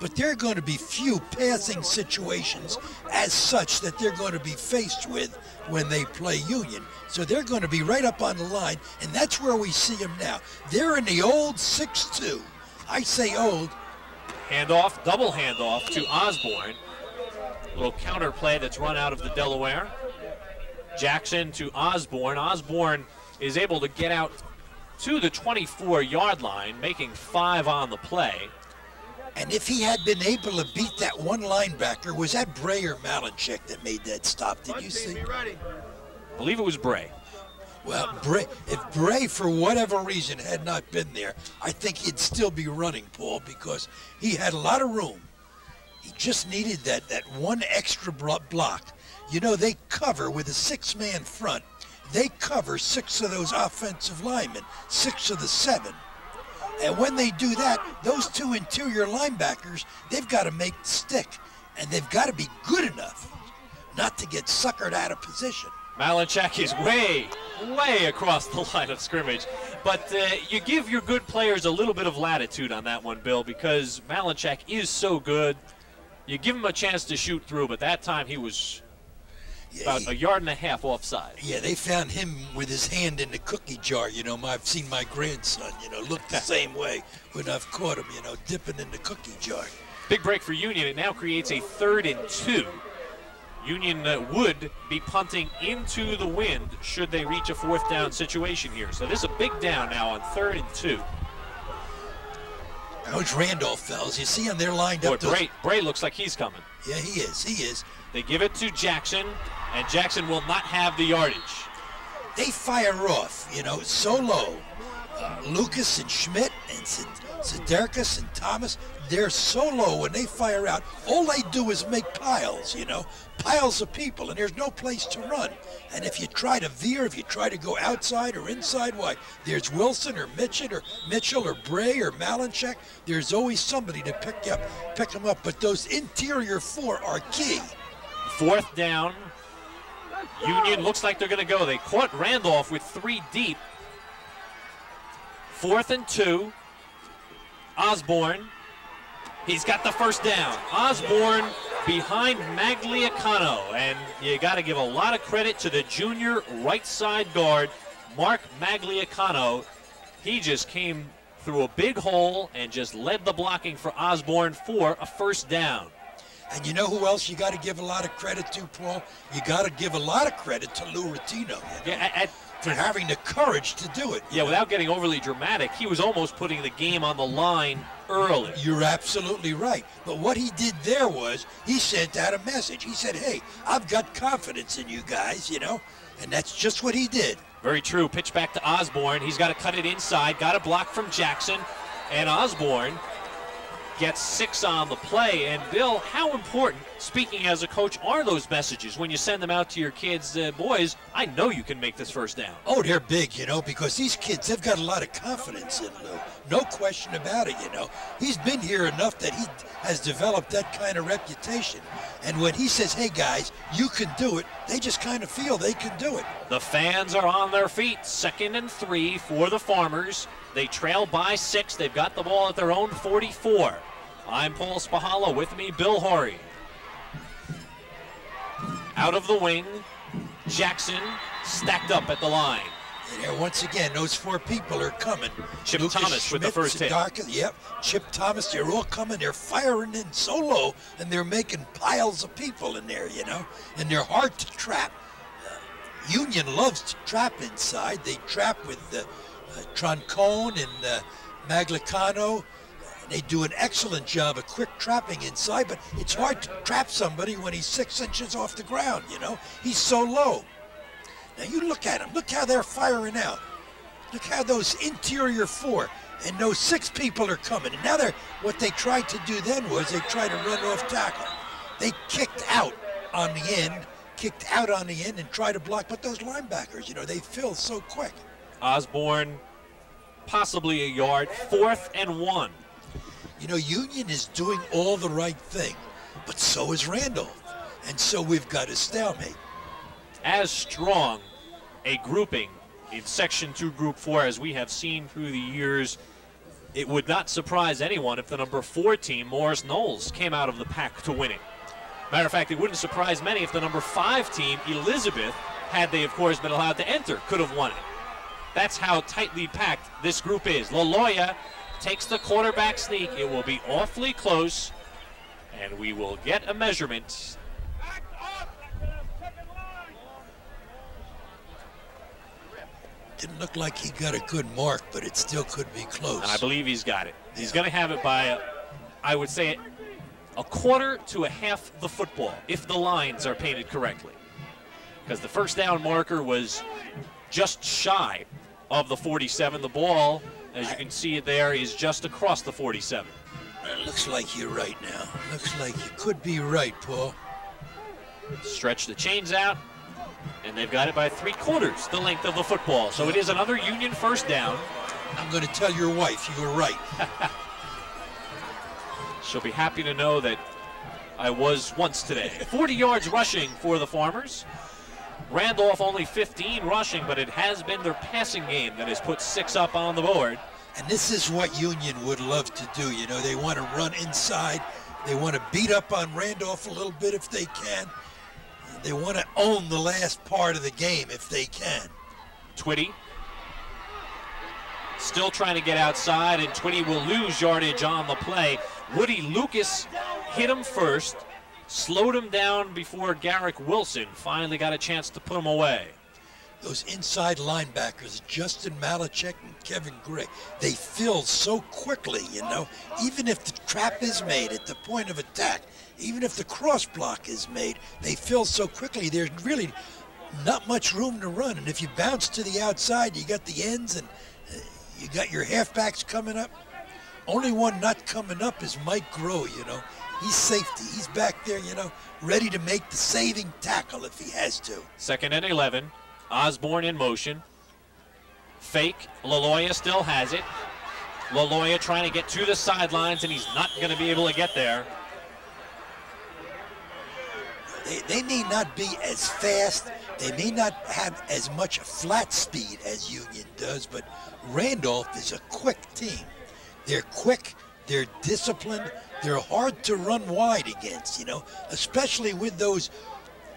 but there are going to be few passing situations as such that they're going to be faced with when they play Union. So they're going to be right up on the line, and that's where we see them now. They're in the old 6-2. I say old. Handoff, double handoff to Osborne. Little counter play that's run out of the Delaware. Jackson to Osborne. Osborne is able to get out to the 24-yard line, making 5 on the play. And if he had been able to beat that one linebacker, was that Bray or Malinchek that made that stop? Did you see? I believe it was Bray. Well, if Bray, for whatever reason, had not been there, I think he'd still be running, Paul, because he had a lot of room. He just needed that one extra block. You know, they cover with a 6-man front. They cover 6 of those offensive linemen, 6 of the 7. And when they do that, those 2 interior linebackers, they've got to make the stick. And they've got to be good enough not to get suckered out of position. Malinchek is way across the line of scrimmage. But you give your good players a little bit of latitude on that one, Bill, because Malinchek is so good. You give him a chance to shoot through, but that time he was about a yard and a half offside. Yeah, they found him with his hand in the cookie jar. You know, I've seen my grandson, look the same way when I've caught him, dipping in the cookie jar. Big break for Union. It now creates a 3rd and 2. Union would be punting into the wind should they reach a 4th down situation here. So this is a big down now on 3rd and 2. Those Randolph fellas, you see them, they're lined up. Bray looks like he's coming. Yeah, he is. They give it to Jackson, and Jackson will not have the yardage. They fire off, so low. Lucas and Schmidt and Siderkis and Thomas, they're so low when they fire out. All they do is make piles, piles of people, and there's no place to run. And if you try to veer, if you try to go outside or inside, why? There's Wilson or Mitchell or Bray or Malinchek. There's always somebody to pick them up. But those interior 4 are key. 4th down. Union looks like they're going to go. They caught Randolph with 3 deep. 4th and 2. Osborne. He's got the 1st down. Osborne behind Magliacano. And you got to give a lot of credit to the junior right side guard, Mark Magliacano. He just came through a big hole and just led the blocking for Osborne for a 1st down. And you know who else you got to give a lot of credit to, Paul? You got to give a lot of credit to Lou Rotino. For having the courage to do it. Yeah, without getting overly dramatic, he was almost putting the game on the line early. You're absolutely right. But what he did there was he sent out a message. He said, hey, I've got confidence in you guys, and that's just what he did. Very true. Pitch back to Osborne. He's got to cut it inside. Got a block from Jackson. And Osborne gets 6 on the play. And Bill, how important, speaking as a coach, are those messages when you send them out to your kids? Boys, I know you can make this 1st down. Oh, they're big, because these kids, they've got a lot of confidence in Lou. No question about it, He's been here enough that he has developed that kind of reputation. And when he says, hey, guys, you can do it, they just kind of feel they can do it. The fans are on their feet. 2nd and 3 for the Farmers. They trail by 6. They've got the ball at their own 44. I'm Paul Spahala, with me, Bill Horry. Out of the wing, Jackson stacked up at the line. And there, once again, those 4 people are coming. Chip Lucas, Thomas Schmidt, with the 1st hit. Yep, Chip Thomas, they're all coming. They're firing in so low, and they're making piles of people in there, and they're hard to trap. Union loves to trap inside. They trap with Troncone and Maglicano. They do an excellent job of quick trapping inside, but it's hard to trap somebody when he's 6 inches off the ground, He's so low. Now you look at him. Look how they're firing out. Look how those interior 4 and those 6 people are coming. And now what they tried to do then was they tried to run off tackle. They kicked out on the end and tried to block. But those linebackers, they fill so quick. Osborne, possibly a yard. 4th and 1. Union is doing all the right thing, but so is Randolph. And so we've got a stalemate. As strong a grouping in Section 2, Group 4 as we have seen through the years it would not surprise anyone if the number 4 team, Morris Knowles, came out of the pack to win it. Matter of fact, it wouldn't surprise many if the number 5 team, Elizabeth, had they, of course, been allowed to enter, could have won it. That's how tightly packed this group is. LaLoya takes the quarterback sneak. It will be awfully close, and we will get a measurement. Didn't look like he got a good mark, but it still could be close. I believe he's got it. Yeah. He's going to have it by, I would say, a quarter to a half the football, if the lines are painted correctly. Because the first down marker was just shy of the 47. The ball, as you can see it there, is just across the 47. It looks like you're right now. Looks like you could be right, Paul. Stretch the chains out, and they've got it by 3/4 the length of the football. So it is another Union first down. I'm going to tell your wife you were right. She'll be happy to know that I was once today. 40 yards rushing for the Farmers. Randolph only 15 rushing, but it has been their passing game that has put 6 up on the board. And this is what Union would love to do. You know, they want to run inside. They want to beat up on Randolph a little bit if they can. They want to own the last part of the game if they can. Twitty still trying to get outside, and Twitty will lose yardage on the play. Woody Lucas hit him first, slowed him down before Garrick Wilson finally got a chance to put him away. Those inside linebackers, Justin Malachek and Kevin Gray, they fill so quickly, you know. Even if the trap is made at the point of attack, even if the cross block is made, they fill so quickly. There's really not much room to run. And if you bounce to the outside, you got the ends and you got your halfbacks coming up. Only one not coming up is Mike Groh, you know. He's safety. He's back there, you know, ready to make the saving tackle if he has to. 2nd and 11. Osborne in motion. Fake. LaLoya still has it. LaLoya trying to get to the sidelines, and he's not going to be able to get there. They may not be as fast. They may not have as much flat speed as Union does, but Randolph is a quick team. They're quick. They're disciplined. They're hard to run wide against, you know, especially with those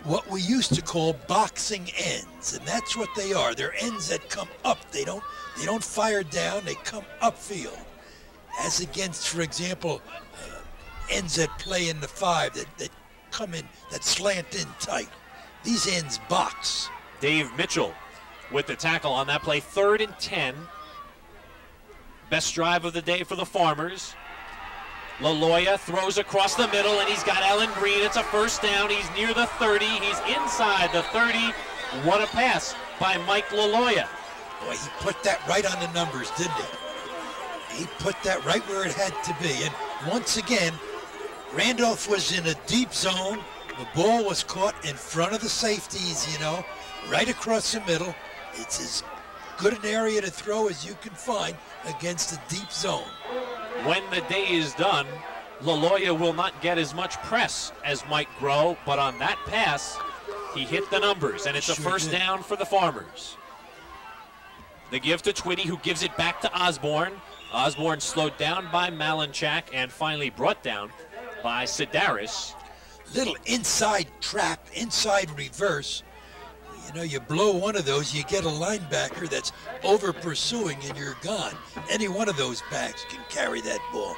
what we used to call boxing ends, and that's what they are. They're ends that come up. They don't fire down. They come upfield, as against, for example, ends that play in the 5 that come in, that slant in tight. These ends box. Dave Mitchell with the tackle on that play. 3rd and 10. Best drive of the day for the Farmers. LaLoya throws across the middle, and he's got Ellen Green. It's a first down. He's near the 30. He's inside the 30. What a pass by Mike LaLoya. Boy, he put that right on the numbers, didn't he? He put that right where it had to be. And once again, Randolph was in a deep zone. The ball was caught in front of the safeties, you know, right across the middle. It's as good an area to throw as you can find against a deep zone. When the day is done, LaLoya will not get as much press as Mike Groh, but on that pass, he hit the numbers, and it's a first down for the Farmers. The give to Twitty, who gives it back to Osborne. Osborne slowed down by Malinchak and finally brought down by Sedaris. Little inside trap, inside reverse. You know, you blow one of those, you get a linebacker that's over pursuing and you're gone. Any one of those backs can carry that ball.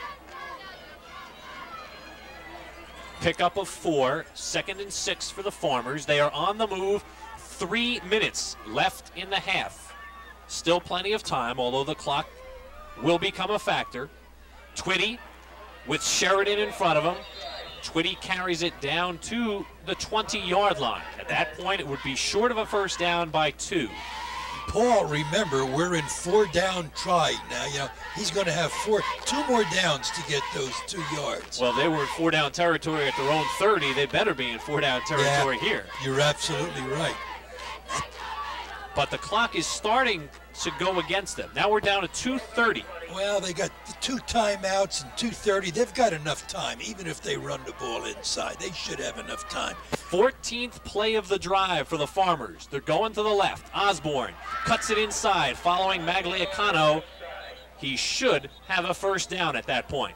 Pickup of 4, 2nd and 6 for the Farmers. They are on the move. 3 minutes left in the half. Still plenty of time, although the clock will become a factor. Twitty with Sheridan in front of him. Twitty carries it down to the 20-yard line. At that point, it would be short of a first down by 2. Paul, remember, we're in 4-down try now. You know, he's going to have 2 more downs to get those 2 yards. Well, they were in 4-down territory at their own 30. They better be in 4-down territory here. You're absolutely right. But the clock is starting to go against them. Now we're down to 2:30. Well, they got the 2 timeouts and 2:30. They've got enough time, even if they run the ball inside. They should have enough time. 14th play of the drive for the Farmers. They're going to the left. Osborne cuts it inside, following Magliacano. he should have a first down at that point.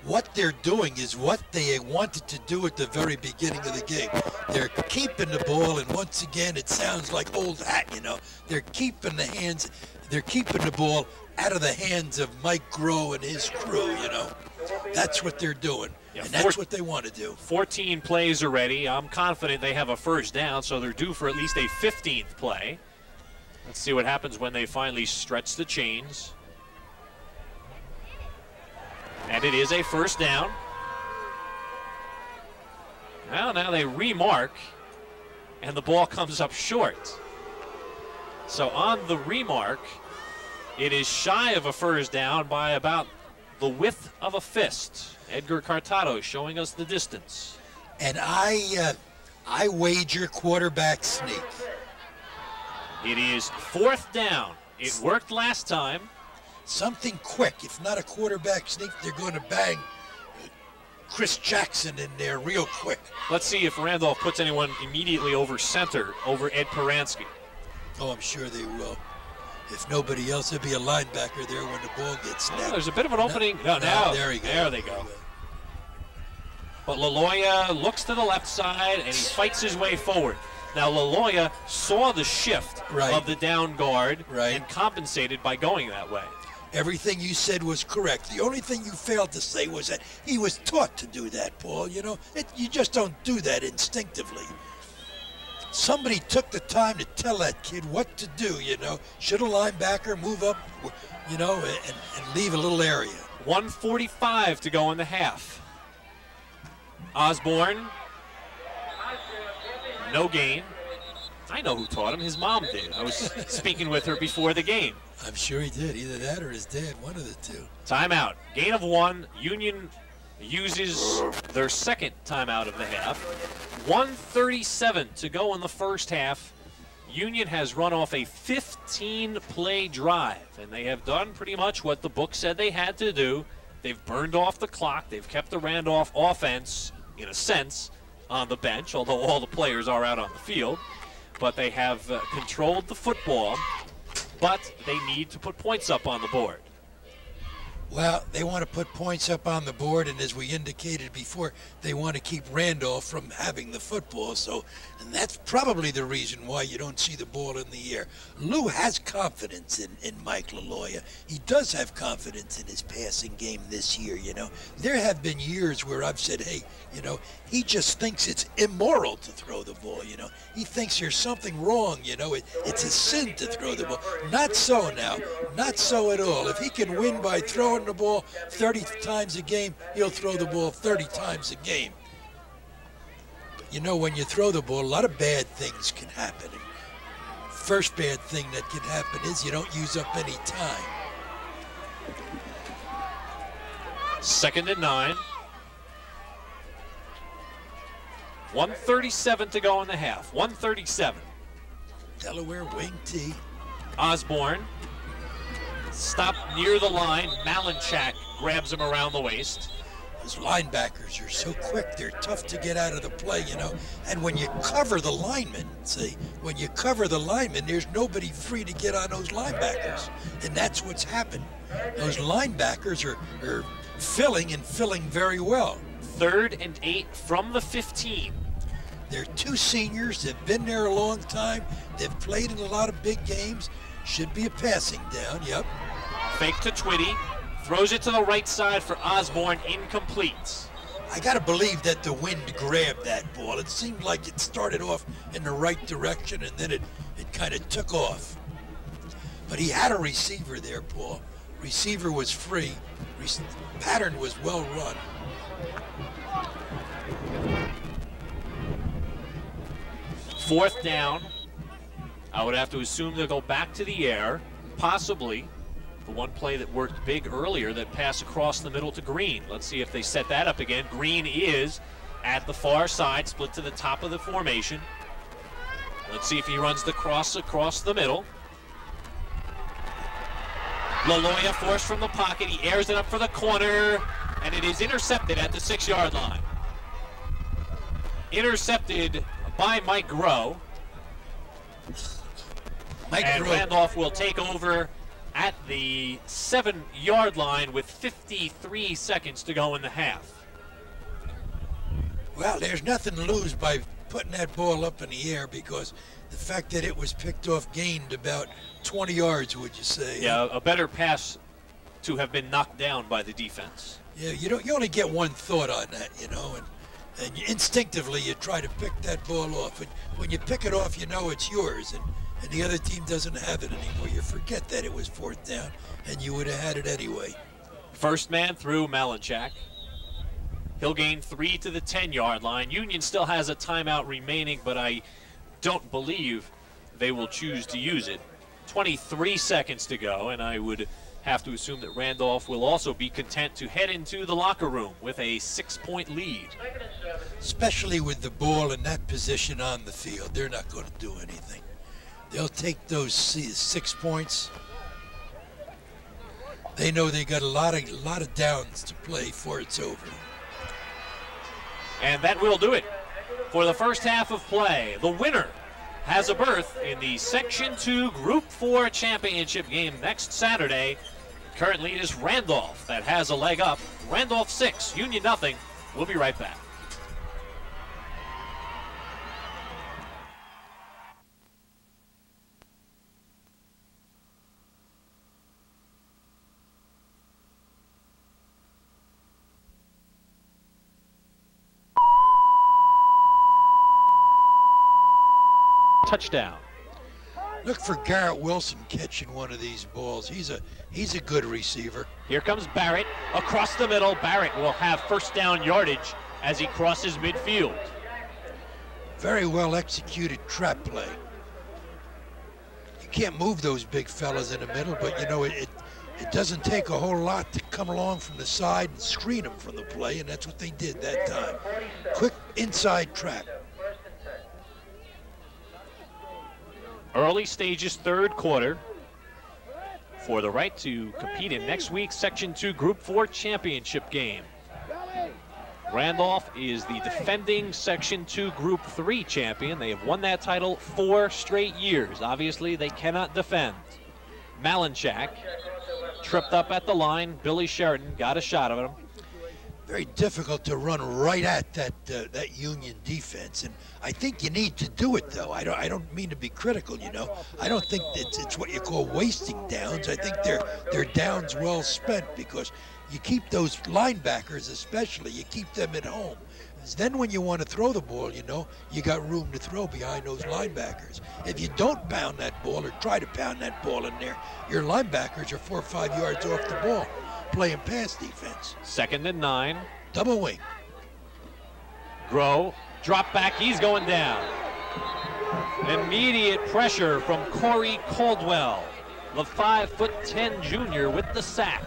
What they're doing is what they wanted to do at the very beginning of the game. They're keeping the ball, and once again, it sounds like old hat, you know. They're keeping the ball out of the hands of Mike Groh and his crew, you know. That's what they're doing, and that's what they want to do. 14 plays already. I'm confident they have a first down, so they're due for at least a 15th play. Let's see what happens when they finally stretch the chains. And it is a first down. Well, now they remark, and the ball comes up short. So on the remark, it is shy of a first down by about the width of a fist. Edgar Cartado showing us the distance. And I wager quarterback sneak. It is fourth down. It worked last time. Something quick. If not a quarterback sneak, they're going to bang Chris Jackson in there real quick. Let's see if Randolph puts anyone immediately over center, over Ed Paransky. Oh, I'm sure they will. If nobody else, there'll be a linebacker there when the ball gets snapped. Oh, there's a bit of an opening. No, there he goes. There they go. But LaLoya looks to the left side, and he fights his way forward. Now, LaLoya saw the shift of the down guard and compensated by going that way. Everything you said was correct. The only thing you failed to say was that he was taught to do that, Paul. You know, you just don't do that instinctively. Somebody took the time to tell that kid what to do, you know. Should a linebacker move up, you know, and leave a little area. 1:45 to go in the half. Osborne, no gain. I know who taught him. His mom did. I was speaking with her before the game. I'm sure he did. Either that or his dad, one of the two. Timeout. Gain of 1. Union uses their second timeout of the half. 1:37 to go in the first half. Union has run off a 15-play drive, and they have done pretty much what the book said they had to do. They've burned off the clock. They've kept the Randolph offense, in a sense, on the bench, although all the players are out on the field. But they have controlled the football, but they need to put points up on the board. Well, they want to put points up on the board, and as we indicated before, they want to keep Randolph from having the football. And that's probably the reason why you don't see the ball in the air. Lou has confidence in Mike LaLoya. He does have confidence in his passing game this year, you know. There have been years where I've said, hey, you know, he just thinks it's immoral to throw the ball, you know. He thinks there's something wrong, you know. It's a sin to throw the ball. Not so now. Not so at all. If he can win by throwing the ball 30 times a game, he'll throw the ball 30 times a game. But you know, when you throw the ball, a lot of bad things can happen. And first bad thing that can happen is you don't use up any time. 2nd and 9. 1:37 to go in the half. 1:37. Delaware wing T. Osborne stopped near the line. Malinchak grabs him around the waist. Those linebackers are so quick. They're tough to get out of the play, you know. And when you cover the linemen, when you cover the linemen, there's nobody free to get on those linebackers. And that's what's happened. Those linebackers are filling very well. 3rd and 8 from the 15. They're two seniors. They've been there a long time. They've played in a lot of big games. Should be a passing down, yep. Fake to Twitty. Throws it to the right side for Osborne. Incomplete. I got to believe that the wind grabbed that ball. It seemed like it started off in the right direction, and then it kind of took off. But he had a receiver there, Paul. Receiver was free. Pattern was well run. Fourth down. I would have to assume they'll go back to the air, possibly the one play that worked big earlier, that pass across the middle to Green. Let's see if they set that up again. Green is at the far side, split to the top of the formation. Let's see if he runs the cross across the middle. LaLoya forced from the pocket. He airs it up for the corner, and it is intercepted at the 6-yard line. Intercepted by Mike Groh. And Randolph will take over at the 7-yard line with 53 seconds to go in the half. Well, there's nothing to lose by putting that ball up in the air, because the fact that it was picked off gained about 20 yards, would you say? Yeah, a better pass to have been knocked down by the defense. Yeah, you only get one thought on that, you know, and instinctively you try to pick that ball off. And when you pick it off, you know it's yours, and the other team doesn't have it anymore. You forget that it was 4th down, and you would have had it anyway. First man through, Malinchak. He'll gain 3 to the 10-yard line. Union still has a timeout remaining, but I don't believe they will choose to use it. 23 seconds to go, and I would have to assume that Randolph will also be content to head into the locker room with a 6-point lead. Especially with the ball in that position on the field, they're not going to do anything. They'll take those 6 points. They know they got a lot of downs to play before it's over. And that will do it for the first half of play. The winner has a berth in the Section 2 Group 4 championship game next Saturday. Currently it is Randolph that has a leg up. Randolph 6, Union nothing. We'll be right back. Touchdown. Look for Garrett Wilson catching one of these balls. He's a good receiver. Here comes Barrett across the middle. Barrett will have first down yardage as he crosses midfield. Very well executed trap play. You can't move those big fellas in the middle, but you know it doesn't take a whole lot to come along from the side and screen them from the play, and that's what they did that time. Quick inside trap. Early stages, 3rd quarter, for the right to compete in next week's Section 2 Group 4 championship game. Randolph is the defending Section 2 Group 3 champion. They have won that title 4 straight years. Obviously, they cannot defend. Malinchak tripped up at the line. Billy Sheridan got a shot of him. Very difficult to run right at that Union defense, and I think you need to do it though. I don't mean to be critical, you know. I don't think it's what you call wasting downs. I think they're downs well spent, because you keep those linebackers, especially, you keep them at home. Then when you want to throw the ball, you know, you got room to throw behind those linebackers. If you don't pound that ball or try to pound that ball in there, your linebackers are 4 or 5 yards off the ball, playing pass defense. 2nd and 9. Double wing. Grow, drop back, he's going down. Immediate pressure from Corey Caldwell, the 5'10" junior with the sack.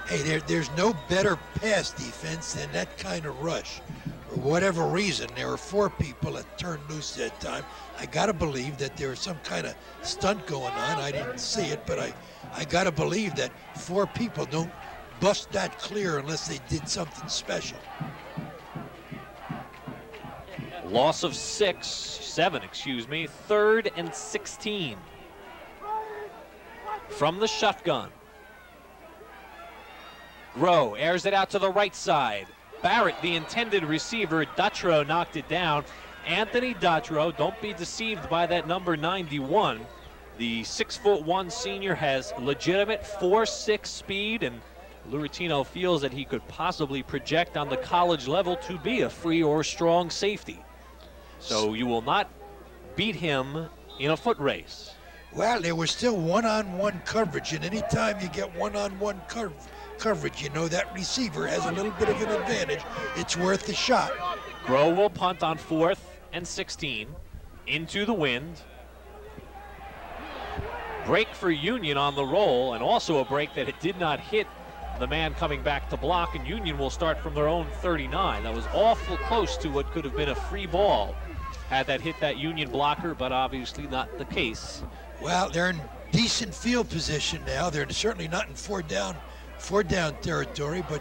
Hey, there's no better pass defense than that kind of rush. For whatever reason, there were 4 people that turned loose that time. I gotta believe that there was some kind of stunt going on. I didn't see it, but I gotta believe that 4 people don't bust that clear unless they did something special. Loss of 7, excuse me. 3rd and 16. From the shotgun. Grow airs it out to the right side. Barrett, the intended receiver. Dutrow knocked it down. Anthony Dutrow, don't be deceived by that number 91. The 6'1" senior has legitimate 4.6 speed, and Luratino feels that he could possibly project on the college level to be a free or strong safety. So you will not beat him in a foot race. Well, there was still one-on-one coverage, and anytime you get one-on-one coverage, you know that receiver has a little bit of an advantage. It's worth the shot. Grow will punt on 4th and 16 into the wind. Break for Union on the roll, and also a break that it did not hit the man coming back to block, and Union will start from their own 39. That was awful close to what could have been a free ball had that hit that Union blocker, but obviously not the case. Well, they're in decent field position now. They're certainly not in four down territory, but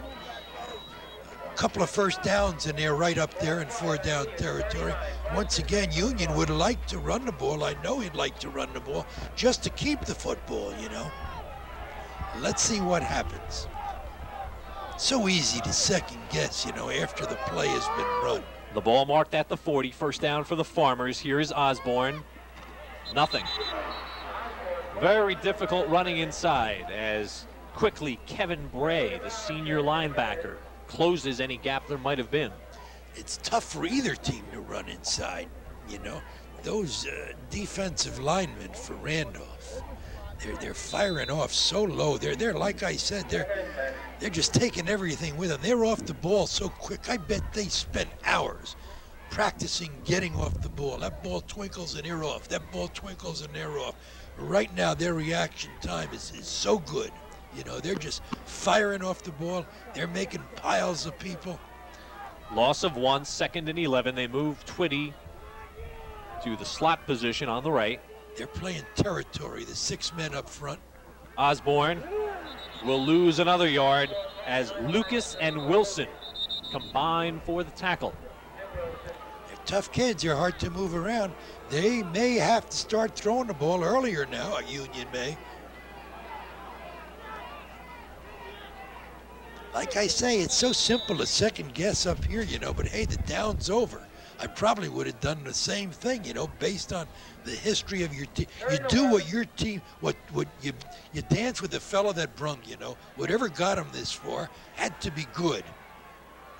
a couple of first downs, and they're right up there in 4 down territory. Once again, Union would like to run the ball. I know he'd like to run the ball just to keep the football, you know. Let's see what happens. So easy to second guess, you know, after the play has been run. The ball marked at the 40, first down for the Farmers. Here is Osborne. Nothing. Very difficult running inside as quickly Kevin Bray, the senior linebacker, closes any gap there might have been. It's tough for either team to run inside, you know. Those defensive linemen for Randolph, they're firing off so low. They're like I said, they're just taking everything with them. They're off the ball so quick. I bet they spent hours practicing getting off the ball. That ball twinkles and they're off. That ball twinkles and they're off. Right now, their reaction time is so good. You know, they're just firing off the ball. They're making piles of people. Loss of 1, 2nd and 11. They move Twitty to the slot position on the right. They're playing territory, the 6 men up front. Osborne will lose another yard as Lucas and Wilson combine for the tackle. They're tough kids. They're hard to move around. They may have to start throwing the ball earlier now, Union may. Like I say, it's so simple to second guess up here, you know, but hey, the down's over. I probably would have done the same thing, you know, based on the history of your team. You do what your team, what you dance with the fellow that brung, you know. Whatever got him this far had to be good.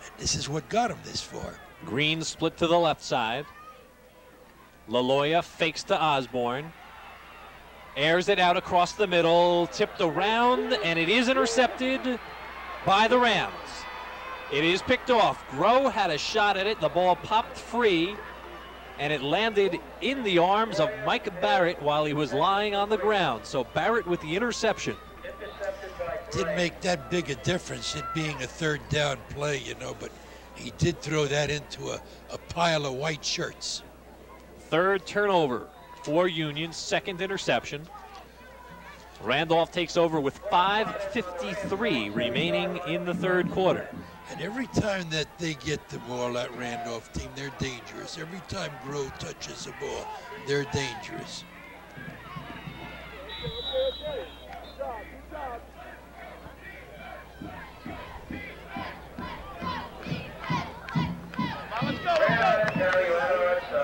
And this is what got him this far. Green split to the left side. LaLoya fakes to Osborne. Airs it out across the middle, tipped around, and it is intercepted by the Rams. It is picked off. Groh had a shot at it. The ball popped free, and it landed in the arms of Mike Barrett while he was lying on the ground. So Barrett with the interception. Didn't make that big a difference, it being a 3rd down play, you know, but he did throw that into a pile of white shirts. 3rd turnover for Union, 2nd interception. Randolph takes over with 5:53 remaining in the 3rd quarter. And every time that they get the ball, that Randolph team, they're dangerous. Every time Groh touches the ball, they're dangerous.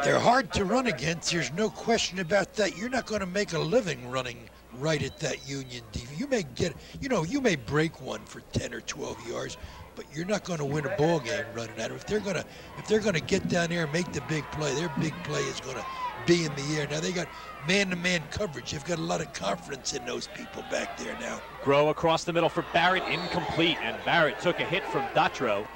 They're hard to run against. There's no question about that. You're not going to make a living running right at that Union defense. You may get, you know, you may break one for 10 or 12 yards, but you're not going to win a ball game running at them. If they're going to get down there and make the big play, their big play is going to be in the air. Now they got man-to-man coverage. They've got a lot of confidence in those people back there now. Groh across the middle for Barrett, incomplete, and Barrett took a hit from Datro.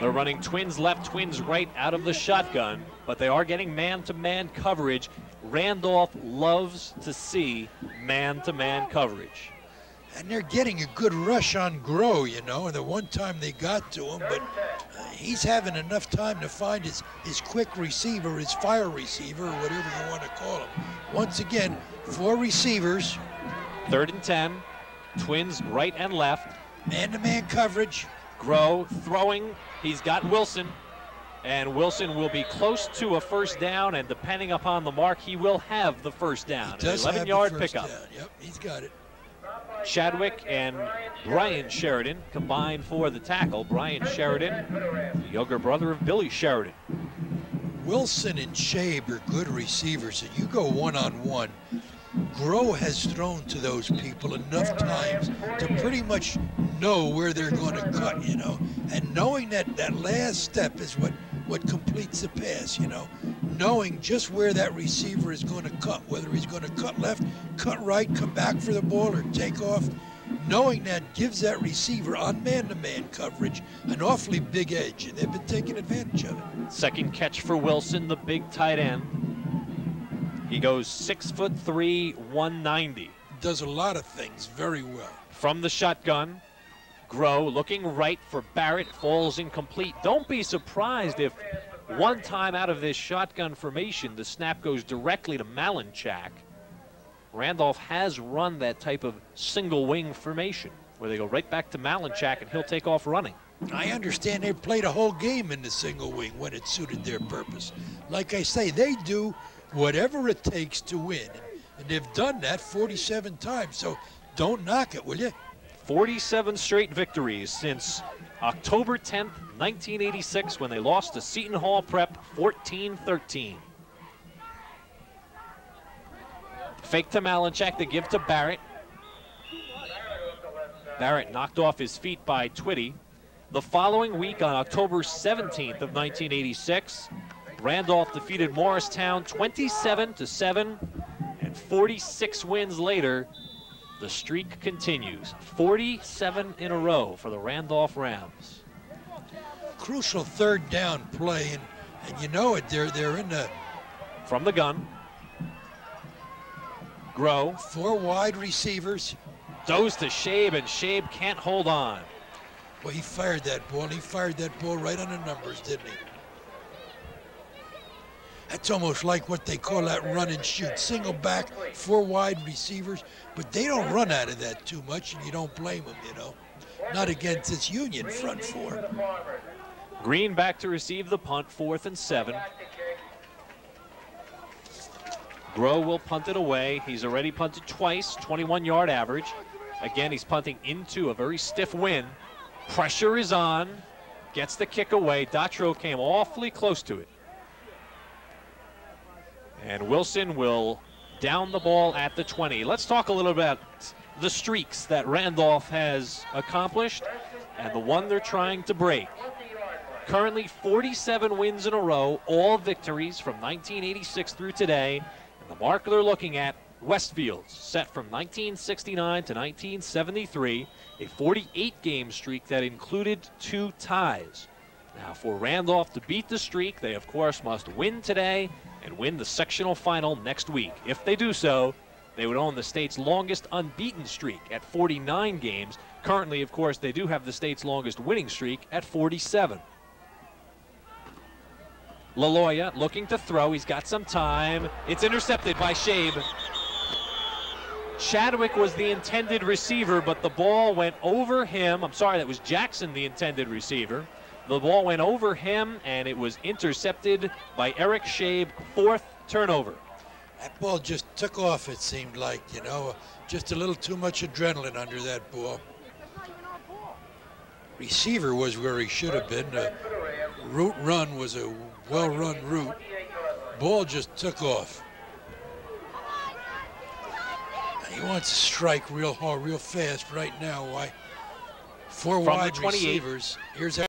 They're running twins left, twins right out of the shotgun, but they are getting man-to-man coverage. Randolph loves to see man-to-man coverage. And they're getting a good rush on Groh, you know, and the one time they got to him, but he's having enough time to find his quick receiver, his fire receiver, or whatever you want to call him. Once again, 4 receivers. 3rd and 10, twins right and left. Man-to-man coverage. Groh throwing, he's got Wilson, and Wilson will be close to a 1st down, and depending upon the mark, he will have the 1st down. He does 11-yard have the first pickup. down. Yep, he's got it. Chadwick and Brian Sheridan combined for the tackle. Brian Sheridan, the younger brother of Billy Sheridan. Wilson and Shabe are good receivers, and you go one-on-one. Groh has thrown to those people enough times to pretty much know where they're going to cut, you know. And knowing that last step is what completes the pass, you know. Knowing just where that receiver is going to cut, whether he's going to cut left, cut right, come back for the ball, or take off. Knowing that gives that receiver on man-to-man coverage an awfully big edge, and they've been taking advantage of it. 2nd catch for Wilson, the big tight end. He goes 6'3", 190. Does a lot of things very well. From the shotgun, Groh looking right for Barrett, falls incomplete. Don't be surprised if one time out of this shotgun formation, the snap goes directly to Malinchak. Randolph has run that type of single wing formation where they go right back to Malinchak and he'll take off running. I understand they played a whole game in the single wing when it suited their purpose. Like I say, they do whatever it takes to win. And they've done that 47 times, so don't knock it, will you? 47 straight victories since October 10th, 1986, when they lost to Seton Hall Prep 14-13. Fake to Malinchak, they give to Barrett. Barrett knocked off his feet by Twitty. The following week, on October 17th of 1986, Randolph defeated Morristown 27-7, and 46 wins later, the streak continues. 47 in a row for the Randolph Rams. Crucial third down play, and you know it, they're in the... From the gun. Grow. 4 wide receivers. Throws to Shabe, and Shabe can't hold on. Well, he fired that ball. He fired that ball right on the numbers, didn't he? That's almost like what they call that run and shoot. Single back, 4 wide receivers. But they don't run out of that too much, and you don't blame them, you know. Not against this Union front 4. Green back to receive the punt, 4th and 7. Grow will punt it away. He's already punted twice, 21-yard average. Again, he's punting into a very stiff wind. Pressure is on. Gets the kick away. Datro came awfully close to it. And Wilson will down the ball at the 20. Let's talk a little about the streaks that Randolph has accomplished and the one they're trying to break. Currently 47 wins in a row, all victories from 1986 through today. And the mark they're looking at, Westfield's, set from 1969 to 1973, a 48-game streak that included 2 ties. Now, for Randolph to beat the streak, they, of course, must win today and win the sectional final next week. If they do so, they would own the state's longest unbeaten streak at 49 games. Currently, of course, they do have the state's longest winning streak at 47. LaLoya looking to throw. He's got some time. It's intercepted by Shabe. Chadwick was the intended receiver, but the ball went over him. I'm sorry, that was Jackson, the intended receiver. The ball went over him, and it was intercepted by Eric Shabe, 4th turnover. That ball just took off, it seemed like, you know. Just a little too much adrenaline under that ball. Receiver was where he should have been. The route run was a well-run route. Ball just took off. He wants to strike real hard, real fast right now. Why? 4 wide receivers. Here's